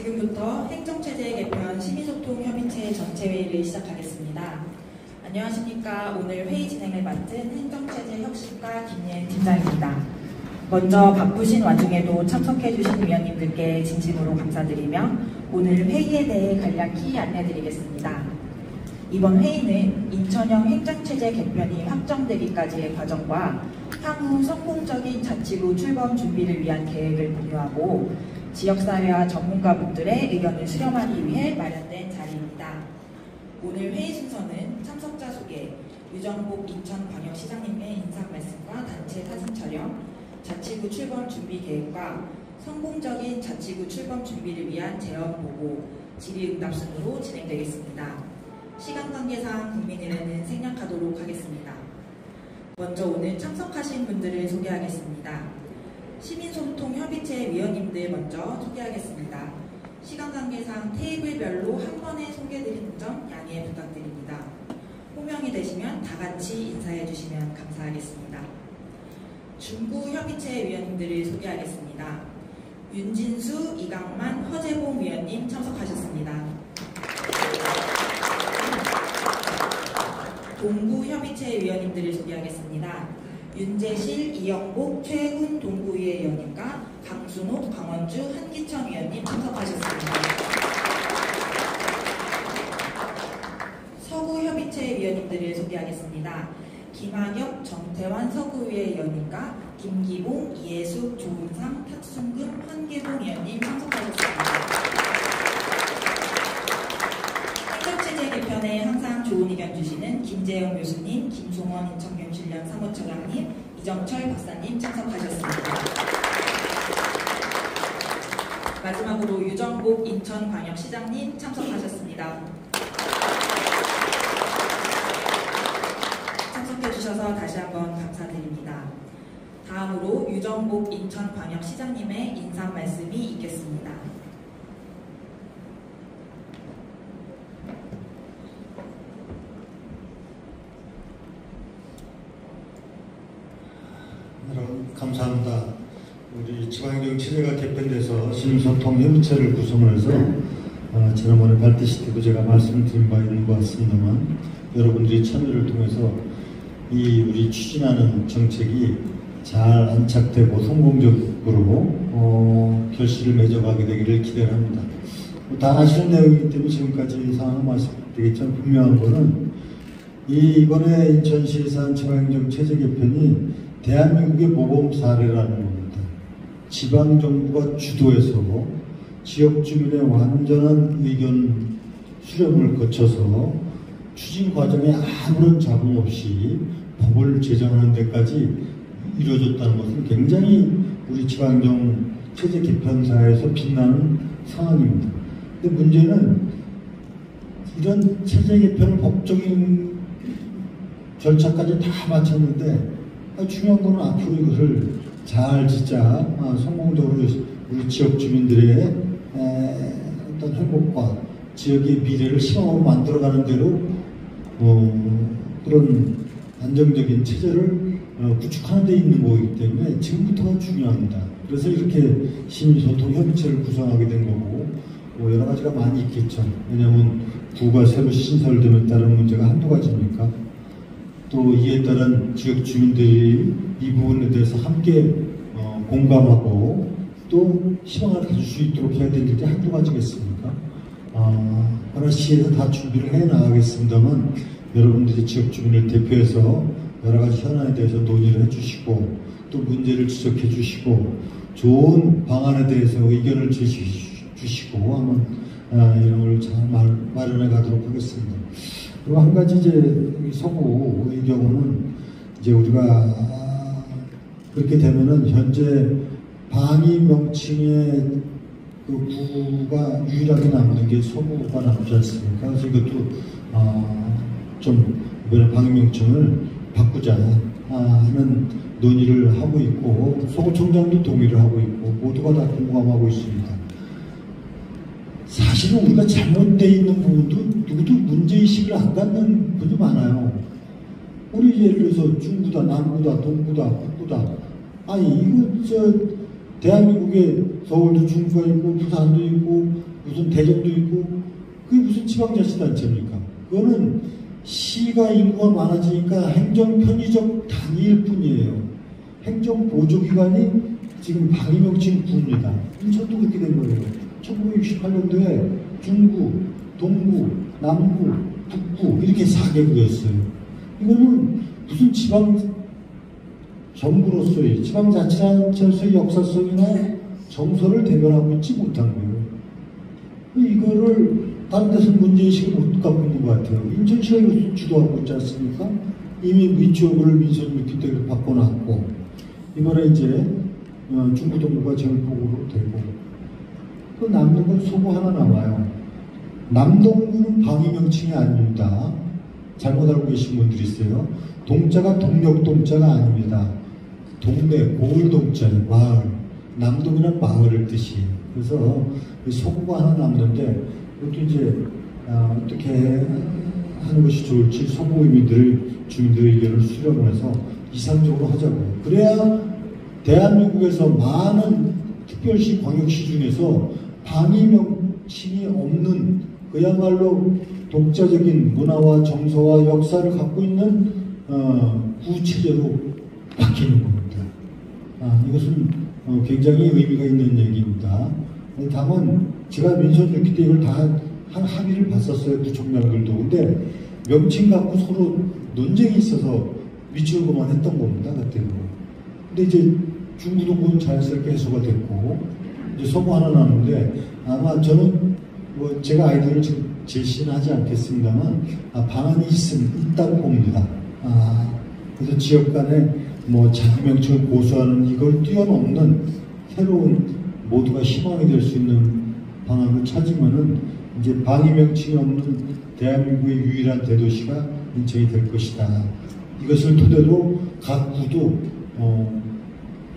지금부터 행정체제 개편 시민소통협의체 전체회의를 시작하겠습니다. 안녕하십니까. 오늘 회의 진행을 맡은 행정체제 혁신과 김예은 팀장입니다. 먼저 바쁘신 와중에도 참석해주신 위원님들께 진심으로 감사드리며 오늘 회의에 대해 간략히 안내드리겠습니다. 이번 회의는 인천형 행정체제 개편이 확정되기까지의 과정과 향후 성공적인 자치구 출범 준비를 위한 계획을 공유하고 지역사회와 전문가분들의 의견을 수렴하기 위해 마련된 자리입니다. 오늘 회의 순서는 참석자 소개, 유정복 인천광역시장님의 인사 말씀과 단체 사진 촬영, 자치구 출범 준비 계획과 성공적인 자치구 출범 준비를 위한 제언 보고, 질의응답 순으로 진행되겠습니다. 시간 관계상 국민의례는 생략하도록 하겠습니다. 먼저 오늘 참석하신 분들을 소개하겠습니다. 시민소통협의체 위원님들 먼저 소개하겠습니다. 시간 관계상 테이블별로 한 번에 소개해드리는 점 양해 부탁드립니다. 호명이 되시면 다 같이 인사해 주시면 감사하겠습니다. 중구협의체 위원님들을 소개하겠습니다. 윤진수, 이강만, 허재봉 위원님 참석하셨습니다. 동구협의체 위원님들을 소개하겠습니다. 윤재실, 이영복, 최훈 동구의회 위원님과 강순옥, 강원주, 한기천 위원님 참석하셨습니다. 서구협의체 위원님들을 소개하겠습니다. 김학엽, 정태환 서구의회 위원님과 김기봉, 이해숙, 조은상, 탁순금, 한계봉 위원님 참석하셨습니다. 행정체제 개편에 항상 좋은 의견 주시는 김재영 교수님, 김송원 인천경실련 사무처장님, 이정철 박사님 참석하셨습니다. 마지막으로 유정복 인천광역시장님 참석하셨습니다. 참석해주셔서 다시 한번 감사드립니다. 다음으로 유정복 인천광역시장님의 인사 말씀이 있겠습니다. 여러분 감사합니다. 우리 지방행정체제가 개편돼서 시민소통협의체를 구성을 해서 지난번에 발대시 때도 제가 말씀드린 바 있는 것 같습니다만 여러분들이 참여를 통해서 이 우리 추진하는 정책이 잘 안착되고 성공적으로 결실을 맺어가게 되기를 기대합니다. 다 아시는 내용이기 때문에 지금까지 상황을 말씀드리겠지만 분명한 거는 이번에 인천시에서 한 지방행정체제 개편이 대한민국의 모범 사례라는 겁니다. 지방정부가 주도해서 지역 주민의 완전한 의견 수렴을 거쳐서 추진 과정에 아무런 잡음 없이 법을 제정하는 데까지 이루어졌다는 것은 굉장히 우리 지방행정 체제 개편사에서 빛나는 상황입니다. 근데 문제는 이런 체제 개편을 법적인 절차까지 다 마쳤는데 중요한 거는 앞으로 이것을 잘 진짜 성공적으로 우리 지역 주민들의 어떤 행복과 지역의 미래를 희망으로 만들어가는 대로 그런 안정적인 체제를 구축하는 데 있는 거기 때문에 지금부터가 중요합니다. 그래서 이렇게 시민소통협의체를 구성하게 된 거고 여러 가지가 많이 있겠죠. 왜냐하면 구가 새로 신설됨에 따른 문제가 한두 가지입니까? 또 이에 따른 지역 주민들이 이 부분에 대해서 함께 공감하고 또 희망을 가질 수 있도록 해야 될 일이 한두 가지겠습니까? 하나씩에서 다 준비를 해 나가겠습니다만 여러분들이 지역 주민을 대표해서 여러 가지 현안에 대해서 논의를 해주시고 또 문제를 지적해 주시고 좋은 방안에 대해서 의견을 제시해 주시고 하면 이런 걸 잘 마련해 가도록 하겠습니다. 그리고 한 가지 이제 서구의 경우는 이제 우리가 그렇게 되면은 현재 방위 명칭의 그 구가 유일하게 남는 게 서구가 남지 않습니까? 그래서 이것도 좀 이번에 방위 명칭을 바꾸자 하는 논의를 하고 있고 서구청장도 동의를 하고 있고 모두가 다 공감하고 있습니다. 사실은 우리가 잘못되어 있는 부분도 누구도 문제의식을 안 갖는 분이 많아요. 우리 예를 들어서 중구다, 남구다, 동구다, 북구다. 아니 이거 대한민국에 서울도 중구가 있고 부산도 있고 무슨 대전도 있고 그게 무슨 지방자치단체입니까? 그거는 시가 인구가 많아지니까 행정 편의적 단위일 뿐이에요. 행정 보조기관이 지금 방위명칭 구입니다. 인천도 그렇게 된 거예요. 1968년도에 중구, 동구, 남구, 북구 이렇게 4개구였어요. 이거는 무슨 지방 정부로서의 지방자치단체로서의 역사성이나 정서를 대변하고 있지 못한 거예요. 이거를 다른 데서는 문제의식을 못 갖고 있는 것 같아요. 인천시가 이것을 주도하고 있지 않습니까? 이미 위촉을 민선6기 때 바꿔놨고 이번에 이제 중구 동구가 제물포구로 되고 그 남는 건 소구 하나 남아요. 남동구는 방위명칭이 아닙니다. 잘못 알고 계신 분들이 있어요. 동자가 동력동자가 아닙니다. 동네, 고을동자예요. 마을. 남동이란 마을을 뜻이에요. 그래서 소구가 하나 남는데 이것도 이제 어떻게 하는 것이 좋을지 소구 주민들의 의견을 수렴을 해서 이상적으로 하자고요. 그래야 대한민국에서 많은 특별시, 광역시 중에서 방위명칭이 없는 그야말로 독자적인 문화와 정서와 역사를 갖고 있는 구체제로 바뀌는 겁니다. 이것은 굉장히 의미가 있는 얘기입니다. 다만 제가 민선 6기 때 이걸 다 한 합의를 봤었어요. 구청장들도. 근데 명칭 갖고 서로 논쟁이 있어서 위치오고만 했던 겁니다. 그때는. 근데 이제 중구동구는 자연스럽게 해소가 됐고 이제 소구 하나 나오는데 아마 저는 뭐 제가 아이디어를 지금 제시는 하지 않겠습니다만 방안이 있다고 봅니다. 그래서 지역 간에 뭐 자기명칭을 고수하는 이걸 뛰어넘는 새로운 모두가 희망이 될 수 있는 방안을 찾으면은 이제 방위명칭이 없는 대한민국의 유일한 대도시가 인천이 될 것이다. 이것을 토대로 각 구도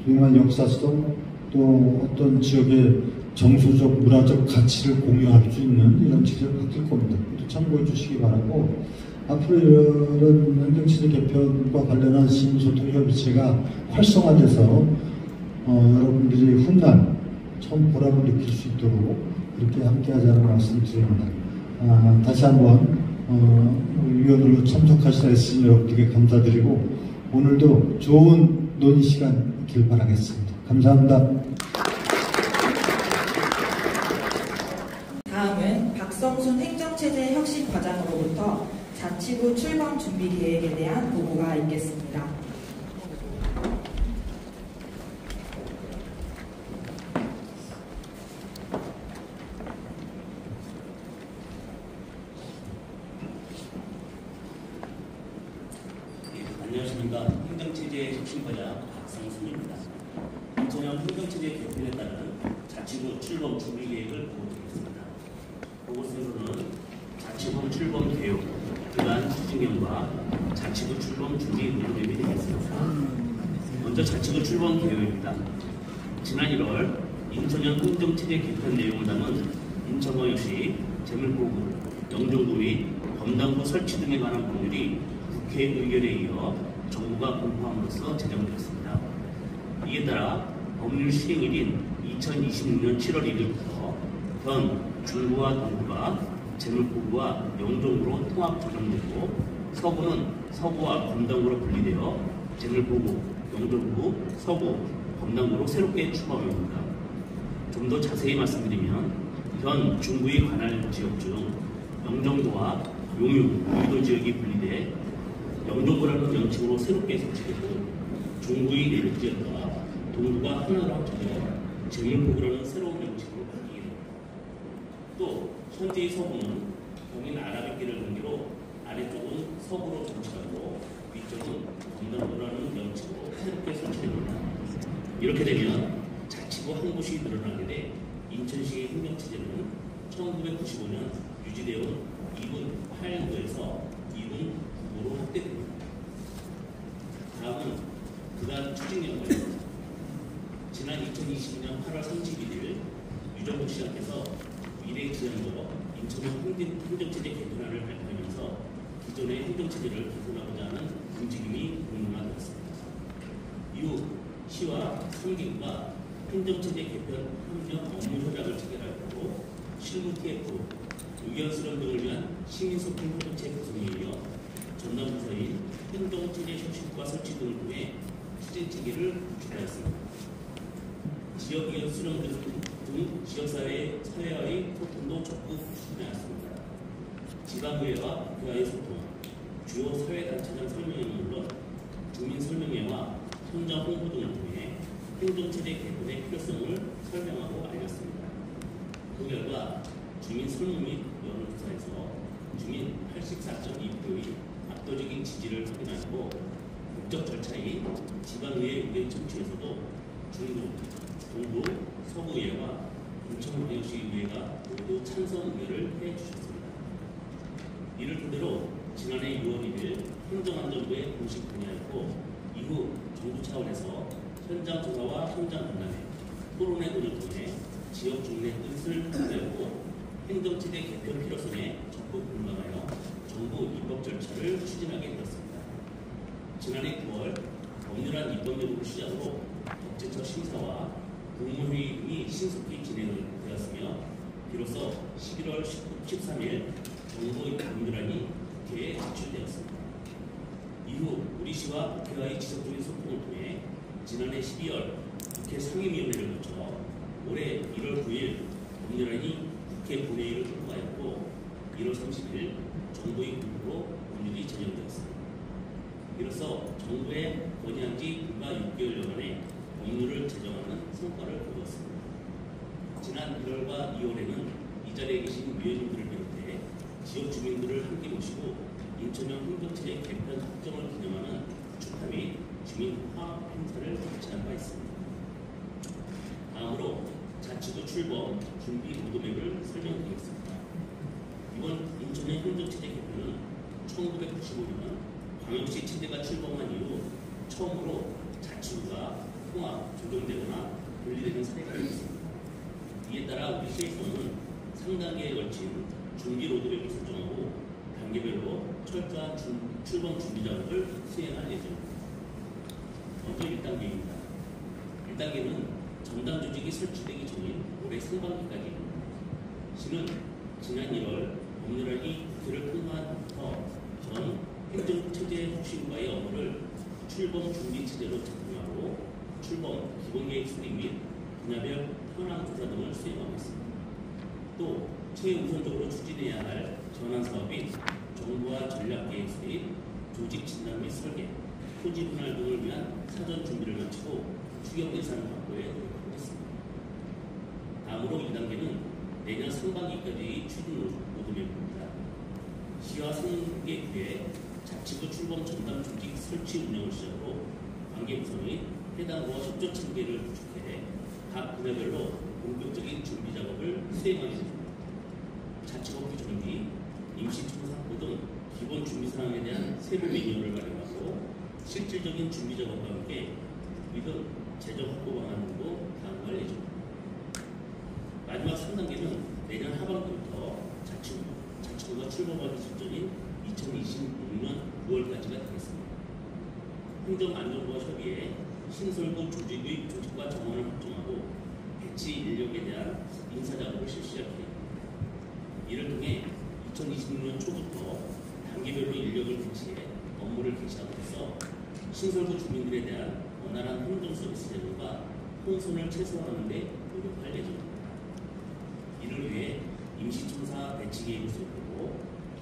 소중한 역사성 또 어떤 지역의 정서적 문화적 가치를 공유할 수 있는 이런 체제를 바뀔 겁니다. 또 참고해 주시기 바라고 앞으로 이런 행정체제 개편과 관련한 시민소통협의체가 활성화돼서 여러분들이 훗날 처음 보람을 느낄 수 있도록 그렇게 함께하자는 말씀을 드립니다. 다시 한번 위원으로 참석하시다 했으니 여러분들께 감사드리고 오늘도 좋은 논의 시간 있길 바라겠습니다. 감사합니다. 다음은 박성순 행정체제 혁신과장으로부터 자치구 출범 준비 계획에 대한 보고가 있겠습니다. 안녕하십니까. 행정체제 혁신과장 박성순입니다. 인천형 행정체제 개편에 따른 자치구 출범 준비 계획을 보고드리겠습니다. 보고서로는 자치구 출범 개요, 그간 추진경과 자치구 출범 준비 의도에 되겠습니다. 먼저 자치구 출범 개요입니다. 지난 1월 인천형 행정체제 개편 내용을 담은 인천광역시 제물포구, 영종구 및 검단구 설치 등에 관한 법률이 국회 의결에 이어 정부가 공포함으로써 제정되었습니다. 이에 따라 법률 시행일인 2026년 7월 1일부터 현 중구와 동구가 제물포구와 영종구로 통합 조정되고 서구는 서구와 검단구로 분리되어 제물포구, 영종구, 서구, 검단구로 새롭게 추가합니다. 좀 더 자세히 말씀드리면 현 중구의 관할 지역 중 영종구와 용유, 유도 지역이 분리돼 영종구라는 명칭으로 새롭게 설치되고 중구의 내륙 지역과 동구가 하나로 합쳐져 제물포구라는 새로운 명칭으로 바뀌게 됩니다. 또 현재의 서구는 동인 아라뱃길을 경계로 아래쪽은 서구로 정치하고 위쪽은 검단구라는 명칭으로 새롭게 설치됩니다. 이렇게 되면 자치구 한 곳이 늘어나게 돼 인천시의 행정체제는 1995년 유지되어 온 2군 8구에서 2군 9구로 확대됩니다. 다음은 그간 추진경과입니다. 지난 2020년 8월 31일 유정부 시장께서 미래지향적 인천형 행정체제 개편안을 발표하면서 기존의 행정체제를 개편하고자 하는 움직임이 공론화되었습니다. 이후 시와 3기구가 행정체제 개편 협력 업무 협약을 체결하고 실무 TF, 의견 수렴 등을 위한 시민소통 협의체 구성에 이어 전담 부서인 행정체제혁신과 설치 등을 통해 추진체계를 구축하였습니다. 지역 의견 수렴 등 지역사회와의 소통도 적극 추진하였습니다. 지방의회와 국회와의 소통, 주요 사회단체장 설명회는 물론 주민 설명회와 현장 홍보 등을 통해 행정체제 개편의 필요성을 설명하고 알렸습니다. 그 결과 주민 설문 및 여론조사에서 주민 84.2%의 압도적인 지지를 확인하고 국적 절차인 지방의회 의견 청취에서도 중부, 동부, 서부의회와 인천광역시 의회가 모두 찬성 의결을 해주셨습니다. 이를 토대로 지난해 6월 1일 행정안전부에 공식 건의하였고 이후 정부 차원에서 현장 조사와 현장 간담회, 토론회 등을 통해 지역 주민의 뜻을 받아들였고 행정체제 개편 필요성에 적극 공감하여 정부 입법 절차를 추진하게 되었습니다. 지난해 9월 법률안 입법 여부를 시작으로 법제처 심사와 국무회의 등이 신속히 진행되었으며 비로소 11월 13일 정부 법률안이 국회에 제출되었습니다. 이후 우리 시와 국회와의 지속적인 소통을 통해 지난해 12월 국회 상임위원회를 거쳐 올해 1월 9일 법률안이 국회 본회의를 통과하였고 1월 30일 정부의 공부로 법률이 제정되었습니다. 이로써 정부의 건의한 지 불과 6개월여 만에 법률을 제정하는 성과를 거두었습니다. 지난 1월과 2월에는 이 자리에 계신 위원님들을 비롯해 지역 주민들을 함께 모시고 인천형 행정체제 개편 확정을 기념하는 축하 및 주민 화합 행사를 개최한 바 있습니다. 다음으로 자치구 출범 준비 로드맵을 설명드리겠습니다. 이번 인천형 행정체제 개편은 1995년 광역시 체제가 출범한 이후 처음으로 자치구가 통합, 조정되거나 분리되는 사례가 있습니다. 이에 따라 우리 시에서는 3단계에 걸친 준비 로드맵을 설정하고 단계별로 철저한 출범 준비 작업을 수행할 예정입니다. 먼저 1단계입니다. 1단계는 전담 조직이 설치되기 전인 올해 상반기까지입니다. 시는 지난 1월 법률안이 국회를 통과한 후부터 전 행정체제 혁신과의 업무를 출범 준비 체제로 작동하고 출범 기본계획 수립 및 분야별 현황 조사 등을 수행하고 있습니다. 또 최우선적으로 추진해야 할 전환 사업인 정보화 전략계획 수립, 조직 진단 및 설계, 토지 분할 등을 위한 사전 준비를 마치고 추경 예산 확보에 노력하겠습니다. 다음으로 2단계는 내년 상반기까지의 추진 로드맵입니다. 시와 상계구에 자치구 출범 전담 조직 설치 운영을 시작으로 관계부서의 해당 부와 협조 체계를 구축해 각 분야별로 본격적인 준비 작업을 수행하게 됩니다. 자치법규 정비, 임시청사 확보 등 기본 준비 사항에 대한 세부 매뉴얼을 마련하고 실질적인 준비 작업과 함께 위급 재정 확보 방안으로 다음할 예정입니다. 마지막 3단계는 내년 하반기부터 자치구가 출범하기 직전인 2026년 9월까지가 되겠습니다. 행정안전부와 협의해 신설구 조직의 조직과 정원을 확정하고 배치 인력에 대한 인사작업을 실시할 계획입니다. 이를 통해 2026년 초부터 단계별로 인력을 배치해 업무를 개시함으로써 신설구 주민들에 대한 원활한 행정 서비스 제공과 혼선을 최소화하는 데 노력할 예정입니다. 이를 위해 임시청사 배치 계획을 수립하고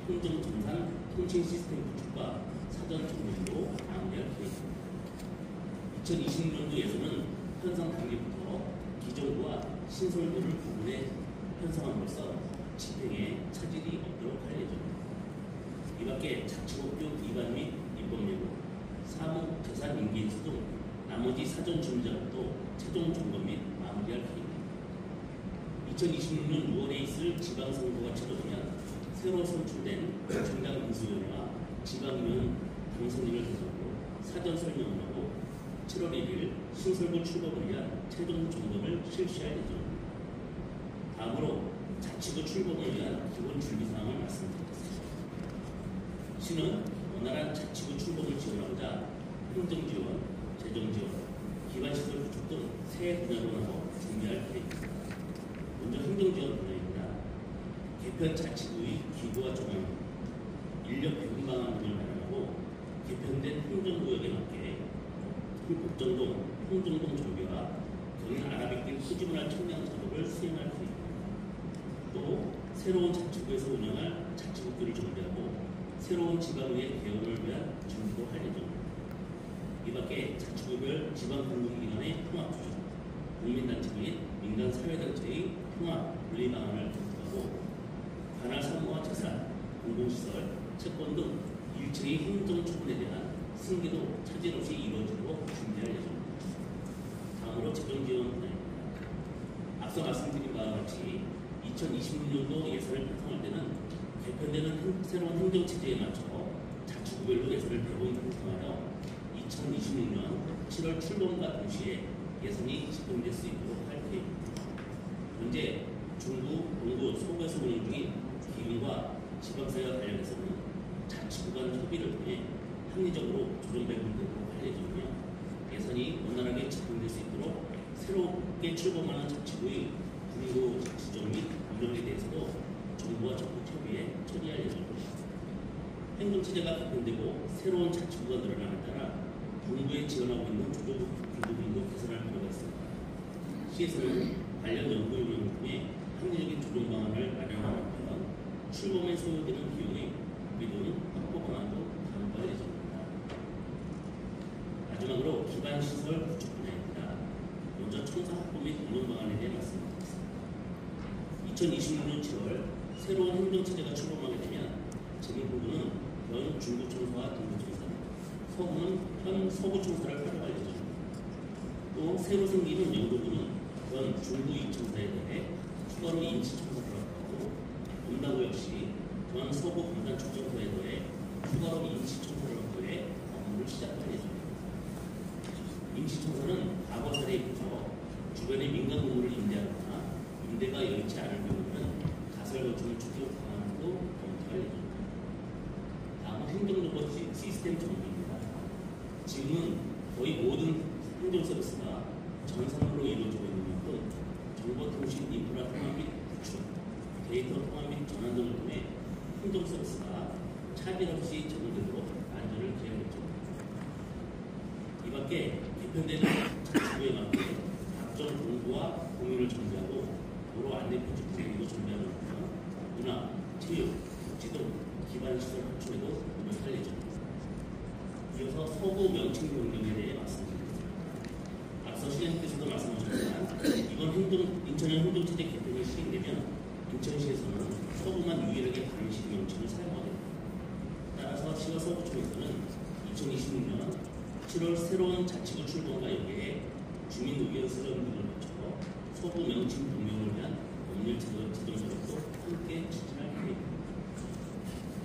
행정정산 통신 시스템 구축과 사전 점검도 마무리할 계획입니다. 2026년도 예산은 편성 단계부터 기존부와 신설구를 구분해 편성함으로써 집행에 차질이 없도록 할 예정입니다. 이밖에 자치법규 위반 및 입법 예고, 사무, 재산 인계인수 등 나머지 사전 준비 작업도 최종 점검 및 마무리할 계획입니다. 2026년 6월에 있을 지방선거가 치러지면 새로 선출된 정당 인수위원회와 지방의원 당선인을 대상으로 사전 설명을 하고 7월 1일 신설구 출범을 위한 최종 점검을 실시할 예정입니다. 다음으로 자치구 출범을 위한 기본 준비사항을 말씀드리겠습니다. 시는 원활한 자치구 출범을 지원하고자 행정지원, 재정지원, 기반시설 구축 등 세 분야로 나눠 준비할 계획입니다. 먼저 행정지원 분야입니다. 개편 자치구의 기구와 조정, 인력 배분 방안 등을 마련하고 개편된 행정구역에 맞게 복정동, 홍정동 정비와 경인 아라뱃길 토지문화 청량 사업을 수행할 계획입니다. 또 새로운 자치구에서 운영할 자치구들을 정비하고 새로운 지방의 개원을 위한 준비도 할 예정입니다. 이 밖에 자치구별 지방공공기관의 통합주의, 국민단체 및 민간사회단체의 통합 분리 방안을 검토하고 관할 사무와 재산, 공공시설, 채권 등 일체의 행정 처분에 대한 승계도 차질 없이 이루어지도록 준비할 예정입니다. 다음으로 재정지원 분야입니다. 앞서 말씀드린 바와 같이 2026년도 예산을 편성할 때는 개편되는 새로운 행정체제에 맞춰 자치구별로 예산을 배분 편성하여 2026년 7월 출범과 동시에 예산이 집행될 수 있도록 할 계획입니다. 현재 중부, 동부, 서부에서 운영 중인 기금과 지방사회와 관련해서는 자치구 간 협의를 통해 합리적으로 조정 배분되도록 할 예정이며 예산이 원활하게 집행될 수 있도록 새롭게 출범하는 자치구의 분고 지정 및 운영에 대해서도 정부와 적극 협의에 처리할 예정입니다. 행정체제가 개편되고 새로운 자치구가 늘어남에 따라 정부에 지원하고 있는 조조국 기부금도 개선할 필요가 있습니다. 시에서는 관련 연구 운영을 통해 합리적인 조정 방안을 마련하는 한편 출범에 소요되는 비용의 미돈 확보 방안도 강구할 예정입니다. 마지막으로 기반시설 구축 분야입니다. 먼저 청사 확보 및 운영 방안에 대해 말씀드리겠습니다. 2026년 7월 새로운 행정체제가 출범하게 되면 재무부는 현 중부청사와 동부청사, 서부는 현 서부청사를 활용할 예정입니다. 또 새로 생기는 영도부는 현 중부 2청사에 대해 추가로 임시청사를 확보하고 원다구 역시 현 서부 검단축청사에 대해 추가로 임시청사를 확보해 업무를 시작할 예정입니다. 임시청사는 과거 사례에 비춰 주변의 민간 건물을 임대하거나 임대가 여의치 않을 경우는 가설건축을 추격 방안도 검토할 예정입니다. 다음은 행정정보 시스템 정비입니다. 지금은 거의 모든 행정서비스가 전산으로 이루어지고 있는 만큼 정보통신 인프라 통합 및 구축, 데이터 통합 및 전환 등을 통해 행정서비스가 차질 없이 제공되도록 안전을 기하겠죠. 이 밖에 개편되는 자치구에 맞게 각종 공부와 공유를 정비하고 도로 안내 표지 분위기도 준비하는 한편 문화, 체육, 복지 등 기반시설 확충에도 노력할 예정입니다. 이어서 서구 명칭 변경에 대해 말씀드리겠습니다. 앞서 시장님께서도 말씀하셨지만 이번 인천현 행정체제 개편이 시행되면 인천시에서는 서구만 유일하게 다민시 명칭을 사용하게 됩니다. 따라서 시와 서구청에서는 2026년 7월 새로운 자치구 출범과 연계해 주민의견서 등을 거쳐 서구 명칭 변경을 위한 법률 제정 노력도 함께 추진할 계획입니다.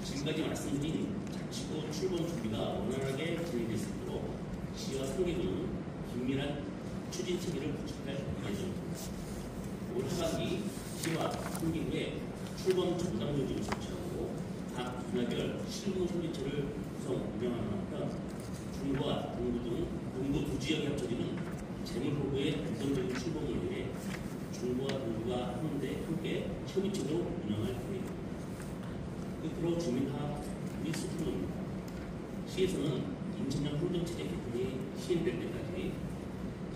지금까지 말씀드린 자치구 출범 준비가 원활하게 진행될 수 있도록 시와 상계구는 긴밀한 추진 체계를 구축할 예정입니다. 올 하반기 시와 상계구에 출범 전담 조직을 설치하고 각 분야별 실무 설비처를 구성 운영하는 한편 중부와 동부 등 동부 두 지역에 합쳐지는 재물포구의 안정적인 출범을 위해 중부와 동부가 함께 협의체로 운영할 계획입니다. 끝으로 주민화합 및 소통입니다. 시에서는 인천형 행정체제 개편이 시행될 때까지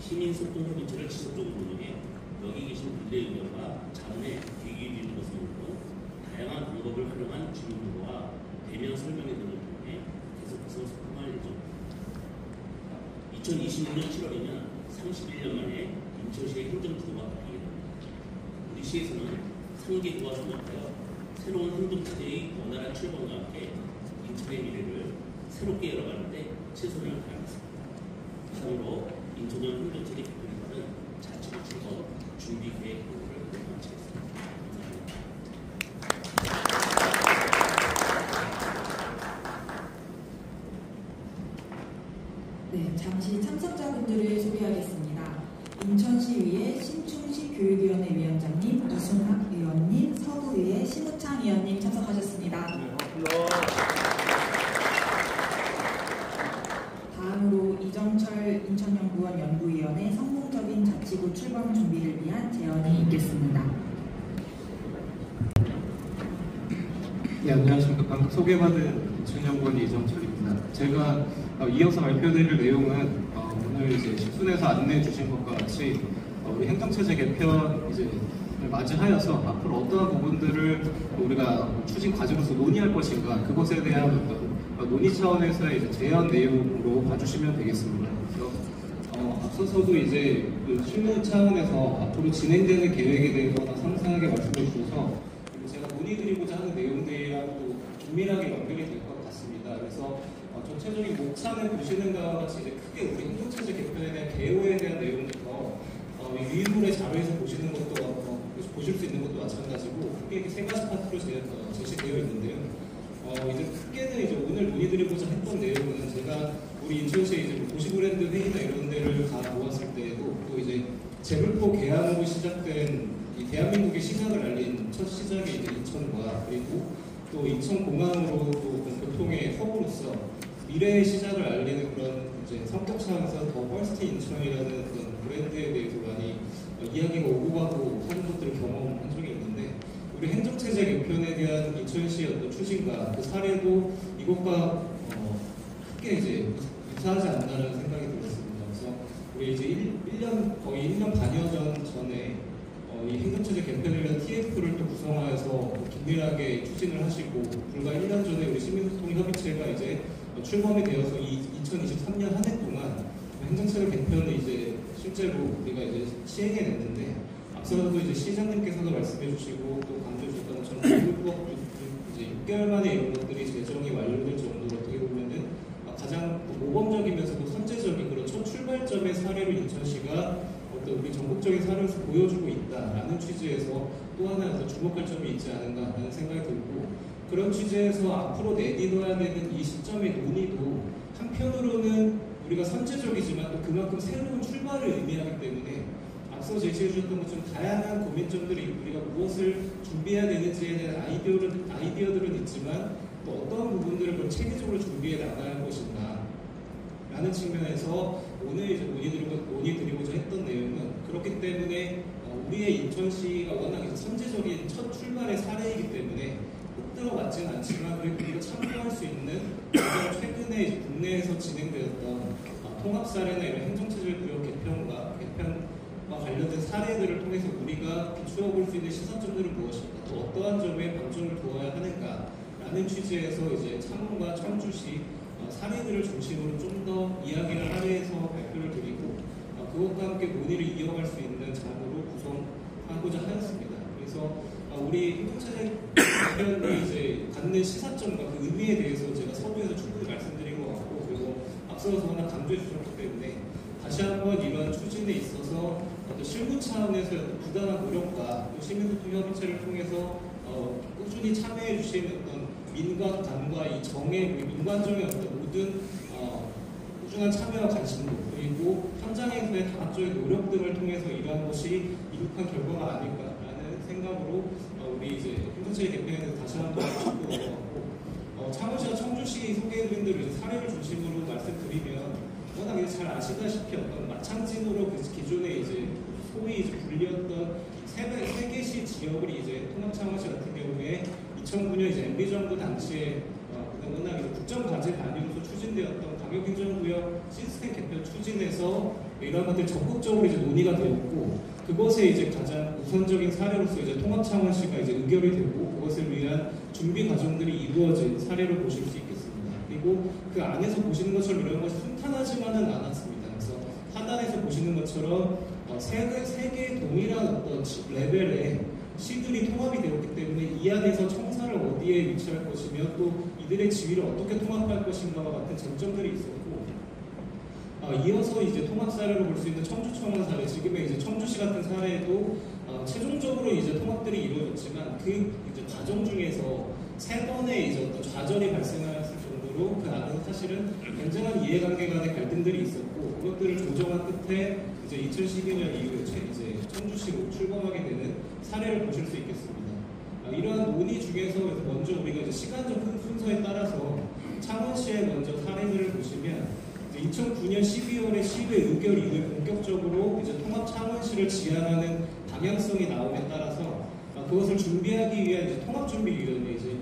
시민소통협의체를 지속적으로 운영해 여기 계신 분들의 의견과 자문에 귀 기울이는 것을 모르고 다양한 방법을 활용한 주민들과 대면 설명회 등을 통해 계속해서 소통할 예정입니다. 2026년 7월이면 31년 만에 인천시의 행정구도가 바뀌게 됩니다. 우리 시에서는 상계구와 통합하여 새로운 행정체제의 원활한 출범과 함께 인천의 미래를 새롭게 열어가는데 최선을 다하겠습니다. 이상으로 인천형 행정체제 개편에 따른 자치구 출범 준비 계획 공유를 마치겠습니다. 네, 잠시 참석자분들을 소개하겠습니다. 인천시의회 신충시 교육위원회 위원장님, 이순학 의원님, 서구의회 심우창 의원님 참석하셨습니다. 다음으로 이정철 인천연구원 연구위원회 성공적인 자치구 출범 준비를 위한 제언이 있겠습니다. 네, 안녕하십니까. 방금 소개받은 인천연구원 이정철입니다. 제가 이어서 발표드릴 내용은 오늘 이제 식순에서 안내해 주신 것과 같이 우리 행정체제 개편 이제 맞이하여서 앞으로 어떠한 부분들을 우리가 추진 과정에서 논의할 것인가, 그것에 대한 어떤 논의 차원에서의 이제 제안 내용으로 봐주시면 되겠습니다. 그래서 앞서서도 이제 그 실무 차원에서 앞으로 진행되는 계획에 대해서 상세하게 말씀해 주셔서 제가 논의드리고자 하는 내용들이랑도 긴밀하게 연결이 될 것 같습니다. 그래서 전체적인 목차를 보시는 것과 같이 이제 크게 우리 행정체제 개편에 대한 개요에 대한 내용부터 위인물의 자료에서 보시는 것도 보실 수 있는 것도 마찬가지고 크게 세 가지 파트로 제시되어 있는데요. 이제 크게는 이제 오늘 논의드리고자 했던 내용은 제가 우리 인천시의 이제 도시브랜드 회의나 이런 데를 다 모았을 때에도 또 이제 재물포 개항으로 시작된 이 대한민국의 시작을 알린 첫 시작이 이제 인천과 그리고 또 인천공항으로 또 교통의 허브로서 미래의 시작을 알리는 그런 이제 성격 차원에서 더 퍼스트 인천이라는 그런 브랜드에 대해서 많이 이야기가 오고 가고 하는 것들을 경험한 적이 있는데 우리 행정체제 개편에 대한 인천시의 어떤 추진과 그 사례도 이것과 크게 이제 유사하지 않나라는 생각이 들었습니다. 그래서 우리 이제 1년 거의 1년 반여 전에 이 행정체제 개편을 위한 TF를 또 구성하여서 긴밀하게 추진을 하시고 불과 1년 전에 우리 시민소통협의체가 이제 출범이 되어서 2023년 한 해 동안 행정체제 개편을 이제 실제로 우리가 이제 시행해냈는데 앞서도 이제 시장님께서도 말씀해 주시고 또 강조해 주셨던 것처럼 이제 6개월 만에 이런 것들이 제정이 완료될 정도로 어떻게 보면은 가장 모범적이면서도 선제적인 그런 첫 출발점의 사례로 인천시가 어떤 우리 전국적인 사례에서 보여주고 있다라는 취지에서 또 하나 주목할 점이 있지 않은가라는 생각이 들고 그런 취지에서 앞으로 내딛어야 되는 이 시점의 논의도 한편으로는 우리가 선제적이지만 또 그만큼 새로운 출발을 의미하기 때문에 앞서 제시해 주셨던 것처럼 다양한 고민점들이 우리가 무엇을 준비해야 되는지에 대한 아이디어들은 있지만 또 어떤 부분들을 그럼 체계적으로 준비해 나가야 할 것인가 라는 측면에서 오늘 이제 논의드리고자 했던 내용은 그렇기 때문에 우리의 인천시가 워낙 이제 선제적인 첫 출발의 사례이기 때문에 꼭 들어맞지는 않지만 그래도 우리가 참고할 수 있는 가장 최근에 이제 국내에서 진행되었던 통합 사례나 이런 행정체제 구역 개편과 관련된 사례들을 통해서 우리가 비추어 볼 수 있는 시사점들은 무엇인가 또 어떠한 점에 방점을 두어야 하는가라는 취지에서 이제 창원과 청주시 사례들을 중심으로 좀 더 이야기를 하면서 발표를 드리고 그것과 함께 논의를 이어갈 수 있는 장으로 구성하고자 하였습니다. 그래서 우리 행정체제 개편이 이제 갖는 시사점과 그 의미에 대해서 제가 서두에서 충분히 말씀드린 것 같고 그리고 앞서서 워낙 강조해 주셨기 때문에 다시 한번 이런 추진에 있어서 어떤 실무 차원에서 부단한 노력과 또 시민소통협의체를 통해서 꾸준히 참여해 주신 어떤 민관단과 이 민관정의 어떤 모든 꾸준한 참여와 관심도 그리고 현장에서의 다각적인 노력들을 통해서 이러한 것이 이룩한 결과가 아닐까라는 생각으로 우리 이제 행정체제 개편에 대해서 다시 한번 짚고 넘어갔고 창원시와 청주시 소개해드린 대로 사례를 중심으로 말씀드리면 워낙 이제 잘 아시다시피 어떤 마창진으로 그 기존에 이제 소위 이제 불리었던 세 개시 지역을 이제 통합창원시 같은 경우에 2009년 이제 MB 정부 당시에 워낙 국정과제 단위로서 추진되었던 광역행정구역 시스템 개편 추진에서 이러한 것들이 적극적으로 이제 논의가 되었고 그것에 이제 가장 우선적인 사례로서 이제 통합창원시가 이제 의결이 되고 그것을 위한 준비 과정들이 이루어진 사례를 보실 수 있겠습니다. 그리고 그 안에서 보시는 것처럼 이런 것이 순탄하지만은 않았습니다. 그래서 하단에서 보시는 것처럼 세 개의 동일한 어떤 레벨의 시들이 통합이 되었기 때문에 이 안에서 청사를 어디에 위치할 것이며 또 이들의 지위를 어떻게 통합할 것인가와 같은 쟁점들이 있었고 이어서 이제 통합 사례로 볼 수 있는 청주청원 사례 지금의 이제 청주시 같은 사례도 최종적으로 이제 통합들이 이루어졌지만 그 이제 과정 중에서 세 번의 이제 어떤 좌절이 발생했을 정도로 그 안에서 사실은 굉장한 이해관계 간의 갈등들이 있었고 그것들을 조정한 끝에 이제 2012년 이후에 이제 청주시로 출범하게 되는 사례를 보실 수 있겠습니다. 이러한 논의 중에서 먼저 우리가 이제 시간적 순서에 따라서 창원시의 먼저 사례들을 보시면 2009년 12월에 시의회 의결 이후에 본격적으로 이제 통합 창원시를 지향하는 방향성이 나옴에 따라서 그것을 준비하기 위한 이제 통합준비위원회 이제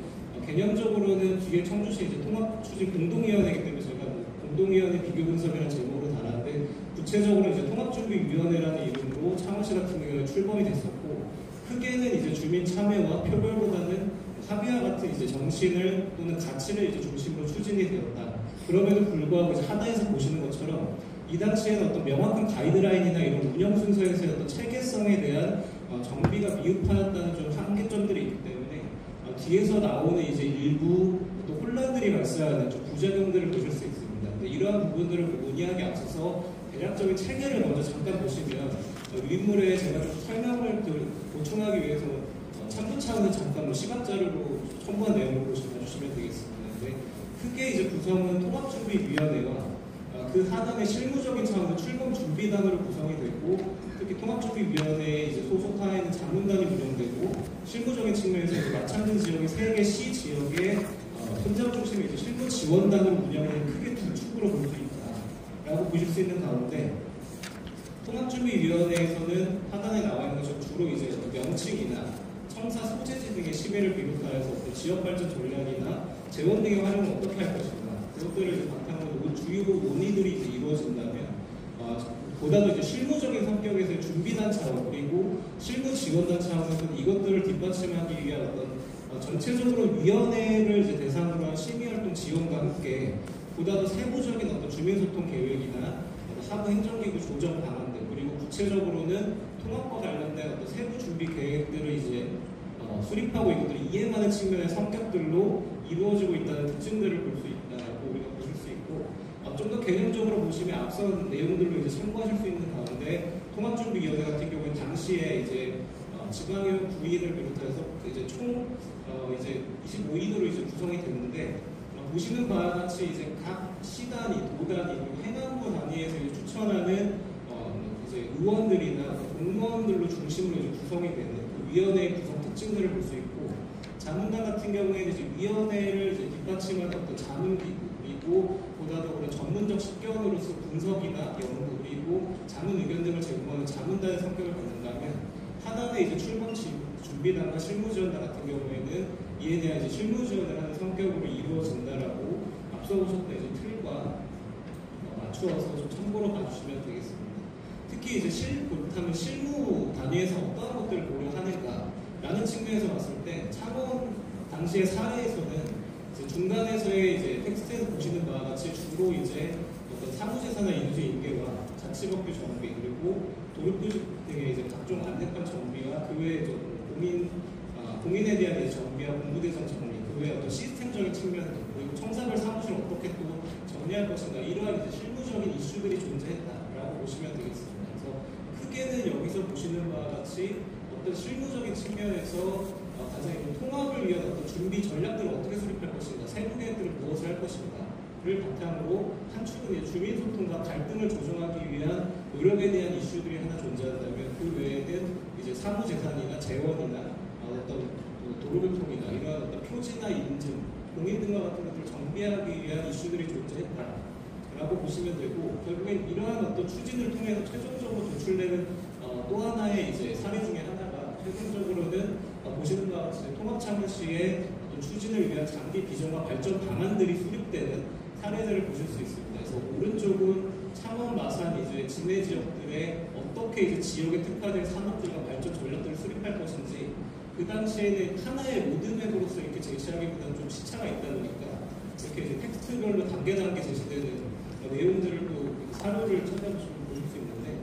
개념적으로는 뒤에 청주시 이제 통합추진 공동위원회이기 때문에 제가 공동위원회 비교 분석이라는 제목으로 달았는데 구체적으로 이제 통합준비위원회라는 이름으로 창원시 같은 경우에 출범이 됐었고 크게는 이제 주민 참여와 표별보다는 합의와 같은 이제 정신을 또는 가치를 이제 중심으로 추진이 되었다. 그럼에도 불구하고 이제 하단에서 보시는 것처럼 이 당시에는 어떤 명확한 가이드라인이나 이런 운영 순서에서의 어떤 체계성에 대한 정비가 미흡하였다는 좀 한계점들이 있기 때문에 뒤에서 나오는 이제 일부 또 혼란들이 발생하는 좀 부작용들을 보실 수 있습니다. 근데 이러한 부분들을 논의하기 앞서서 대략적인 체계를 먼저 잠깐 보시면 윗물에 제가 좀 설명을 보충하기 위해서 참고 차원에서 잠깐 시각 자료로 첨부한 내용을 봐주시면 되겠습니다. 근데 크게 이제 구성은 통합준비위원회와 그 하단의 실무적인 차원에서 출범 준비단으로 구성이 되고 특히 통합준비위원회에 이제 소속하에 있는 자문단이 운영되고 실무적인 측면에서 이제 마찬가지 지역의 3개 시 지역의 현장 중심의 이제 실무 지원단으로 운영하는 크게 두 축으로 볼 수 있다라고 보실 수 있는 가운데 통합준비위원회에서는 하단에 나와 있는 것처럼 주로 이제 명칭이나 청사 소재지 등의 심의를 비롯하여서 지역 발전 전략이나 재원 등의 활용을 어떻게 할 것인가 그것들을 이제 바탕으로 주요 논의들이 이제 이루어진다면 보다도 이제 실무적인 성격에서의 준비단 차원 그리고 실무 지원단 차원에서는 이것들을 뒷받침하기 위한 어떤 전체적으로 위원회를 이제 대상으로 한 심의활동 지원과 함께 보다도 세부적인 어떤 주민소통 계획이나 하부 행정기구 조정 방안들 그리고 구체적으로는 통합과 관련된 어떤 세부 준비 계획들을 이제 수립하고 이것들을 이행하는 측면의 성격들로 이루어지고 있다는 특징들을 볼 수 있다고 우리가 보실 수 있고 좀 더 개념적으로 보시면 앞선 내용들로 이제 참고하실 수 있는 가운데 통합준비위원회 같은 경우에 당시에 이제 지방의원 9인을 비롯해서 이제 총 이제 25인으로 이제 구성이 됐는데 보시는 바와 같이 이제 각 시단위, 도단위 그리고 행안부 단위에서 이제 추천하는 이제 의원들이나 공무원들로 중심으로 이제 구성이 되는 그 위원회의 구성 특징들을 볼 수 있고 자문단 같은 경우에는 이제 위원회를 이제 뒷받침하는 어떤 자문기구 그리고 보다도 그런 전문적 식견으로서 분석이나 연구 그리고 자문 의견 등을 제공하는 자문단의 성격을 갖는다면 하단에 이제 출범 준비단과 실무지원단 같은 경우에는 이에 대한 이제 실무지원을 하는 성격으로 이루어진다라고 앞서 보셨던 이제 틀과 맞추어서 좀 참고로 봐주시면 되겠습니다. 특히 이제 그렇다면 실무 단위에서 어떠한 것들을 고려하는가라는 측면에서 봤을 때 창원 당시의 사례에서는 이제 중간에서의 이제 텍스트에서 보시는 바와 같이 주로 이제 어떤 사무재산화 인수 인계와 자치법규 정비 그리고 도로표 등의 이제 각종 안내판 정비와 그 외에 공인에 대한 이제 정비와 공부대상 정비 그 외에 어떤 시스템적인 측면 그리고 청사별 사무실을 어떻게 또 정리할 것인가 이러한 이제 실무적인 이슈들이 존재했다라고 보시면 되겠습니다. 그래서 크게는 여기서 보시는 바와 같이 어떤 실무적인 측면에서 가장 통합을 위한 어떤 준비 전략들을 어떻게 수립할 것인가, 세부 계획들을 무엇을 할 것인가를 바탕으로 한 축은 주민 소통과 갈등을 조정하기 위한 노력에 대한 이슈들이 하나 존재한다면 그 외에는 이제 사무재산이나 재원이나 어떤 도로교통이나 이러한 어떤 표지나 인증, 공인등과 같은 것들을 정비하기 위한 이슈들이 존재했다라고 보시면 되고 결국엔 이러한 어떤 추진을 통해서 최종적으로 도출되는 또 하나의 이제 사례 중에 하나가 최종적으로는 보시는 바와 같이 통합창원 시의 추진을 위한 장비 비전과 발전 방안들이 수립되는 사례들을 보실 수 있습니다. 그래서 오른쪽은 창원, 마산, 이제 진해 지역들의 어떻게 이제 지역에 특화된 산업들과 발전 전략들을 수립할 것인지 그 당시에는 하나의 로드맵으로서 이렇게 제시하기보다는 좀 시차가 있다 보니까 이렇게 이제 텍스트별로 단계 제시되는 내용들을 또 사료를 찾아보시면 보실 수 있는데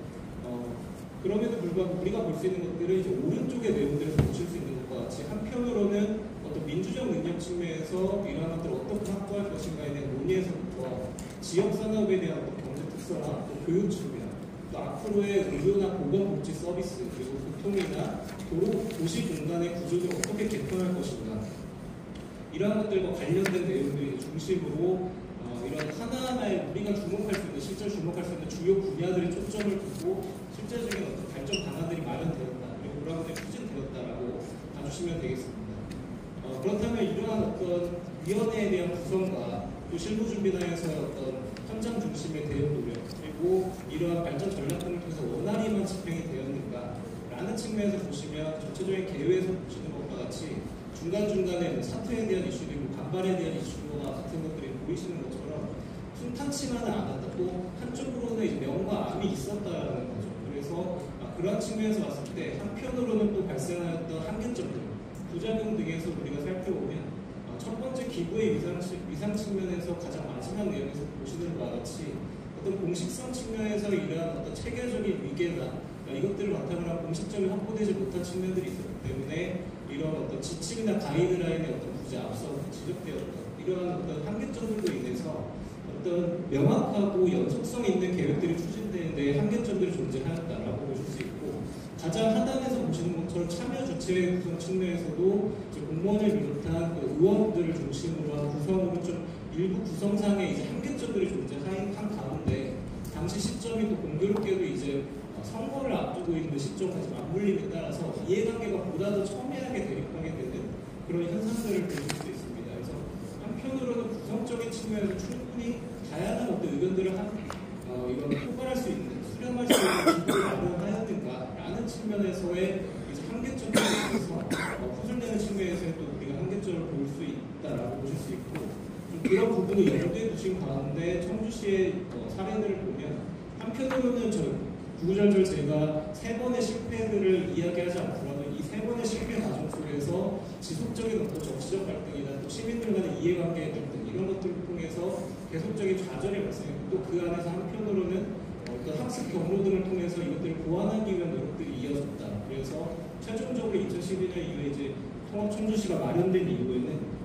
그럼에도 불구하고 우리가 볼 수 있는 것들은 이제 오른쪽의 내용들에서 보실 수 있는 것과 같이 한편으로는 어떤 민주적 능력 측면에서 이러한 것들을 어떻게 확보할 것인가에 대한 논의에서부터 지역 산업에 대한 어떤 경제 특성화, 또 교육 측면, 또 앞으로의 의료나 보건복지 서비스, 그리고 교통이나 도시 공간의 구조를 어떻게 개편할 것인가 이러한 것들과 관련된 내용들이 중심으로 이런 하나하나의 우리가 주목할 수 있는 실제로 주목할 수 있는 주요 분야들에 초점을 두고 실제적인 어떤 발전 방안들이 마련되었다 그리고 그런 것들이 추진되었다라고 봐주시면 되겠습니다. 그렇다면 이러한 어떤 위원회에 대한 구성과 또 실무준비단에서 어떤 현장 중심의 대응 노력 그리고 이러한 발전 전략 등을 통해서 원활히만 집행이 되었는가라는 측면에서 보시면 전체적인 계획에서 보시는 것과 같이 중간중간에 사퇴에 대한 이슈들이 반발에 대한 이슈와 같은 것들이 보이시는 것처럼 순탄치만은 않았다. 또 한쪽으로는 이제 명과 암이 있었다라는 거죠. 그래서 그러한 측면에서 봤을 때 한편으로는 또 발생하였던 한계점들, 부작용 등에서 우리가 살펴보면 첫 번째 기부의 위상 측면에서 가장 마지막 내용에서 보시는 바와 같이 어떤 공식성 측면에서 이러한 어떤 체계적인 위계나 이것들을 바탕으로 한 공식점이 확보되지 못한 측면들이 있었기 때문에 이런 어떤 지침이나 가이드라인의 어떤 부재 앞서 지적되었던 이러한 어떤 한계점들로 인해서 어떤 명확하고 연속성 있는 계획들이 추진되는데 한계점들이 존재하였다라고 보실 수 있고, 가장 하단에서 보시는 것처럼 참여 주체 구성 측면에서도 공무원을 비롯한 그 의원들을 중심으로 한 구성으로 좀 일부 구성상의 이제 한계점들이 존재한 가운데 당시 시점이 또 공교롭게도 이제 선거를 앞두고 있는 시점까지 맞물림에 따라서 이해관계가 보다 더 첨예하게 대립하게 되는 그런 현상들을 보실 수 있습니다. 그래서 한편으로는 구성적인 측면에서 충분히 다양한 어떤 의견들을 이건 포괄할 수 있는, 수렴할 수 있는 기구를 마련하였는가라는 측면에서의 이제 한계점에 대해서 후술되는 측면에서의 또 우리가 한계점을 볼 수 있다라고 보실 수 있고, 좀 그런 부분을 염두에 두신 가운데 청주시의 사례들을 보면 한편으로는 구구절절 제가 3번의 실패들을 이야기하지 않더라도 이 3번의 실패 과정 속에서 지속적인 어떤 정치적 갈등이나 또 시민들 간의 이해관계의 갈등 이런 것들을 통해서 계속적인 좌절이 발생했고, 또 그 안에서 한편으로는 어떤 학습 경로 등을 통해서 이것들을 보완하기 위한 노력들이 이어졌다. 그래서 최종적으로 2012년 이후에 이제 통합청주시가 마련된 이후에는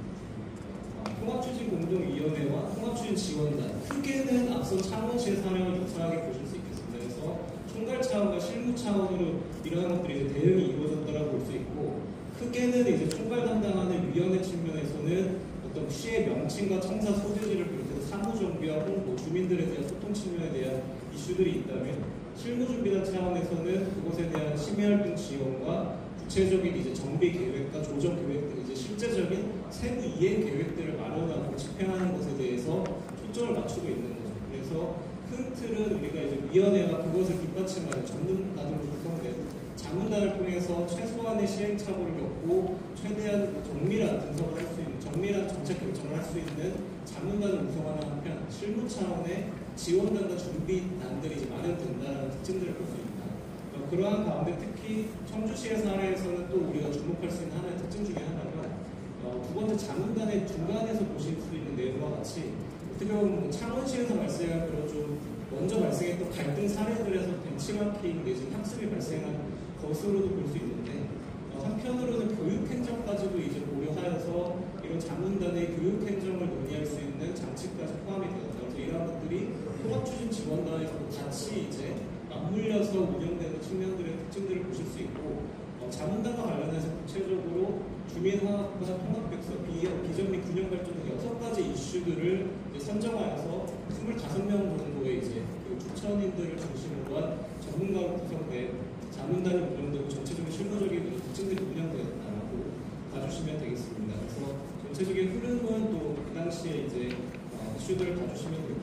통합추진공동위원회와 통합추진지원단, 크게는 앞선 창원시의 사례와 유사하게 보실 수 있겠습니다. 그래서 총괄 차원과 실무 차원으로 이러한 것들이 이제 대응이 이루어졌다고 볼 수 있고, 크게는 이제 총괄 담당하는 위원회 측면에서는 어떤 시의 명칭과 청사 소재지를 비롯해서 사무 정비와 홍보, 주민들에 대한 소통 측면에 대한 이슈들이 있다면, 실무 준비단 차원에서는 그것에 대한 심의활동 지원과 구체적인 이제 정비 계획과 조정 계획 등 이제 실제적인 세부 이행 계획들을 마련하고 집행하는 것에 대해서 초점을 맞추고 있는 거죠. 그래서 큰 틀은 우리가 이제 위원회가 그것을 뒷받침하는 전문가들로 구성된 자문단을 통해서 최소한의 시행착오를 겪고 최대한 정밀한 분석을 할 수 있는, 정밀한 정책 결정을 할 수 있는 자문단을 구성하는 한편, 실무 차원의 지원단과 준비단들이 이제 마련된다는 특징들을 볼 수 있다. 그러한 가운데 특히 청주시의 사례에서는 또 우리가 주목할 수 있는 하나의 특징 중에 하나가 두 번째 자문단의 중간에서 보실 수 있는 내용과 같이 어떻게 보면 창원시에서 발생한 그런 좀 먼저 발생했던 갈등 사례들에서 벤치마킹 내지 학습이 발생한 것으로도 볼 수 있는데, 한편으로는 교육행정까지도 이제 고려하여서 이런 자문단의 교육행정을 논의할 수 있는 장치까지 포함이 되었다. 그래서 이러한 것들이 통합추진지원단에서도 같이 이제 맞물려서 운영되는 측면들의 특징들을 보실 수 있고, 자문단과 관련해서 구체적으로 주민화합과 통합백서, 비정리 균형 발전 등 6가지 이슈들을 선정하여서 25명 정도의 이제 추천인들을 중심으로 한 전문가로 구성된 자문단이 운영되고 전체적인 실무적인 특징들이 운영되었다고 봐주시면 되겠습니다. 그래서 전체적인 흐름은 또 그 당시에 이제 이슈들을 봐주시면 되고,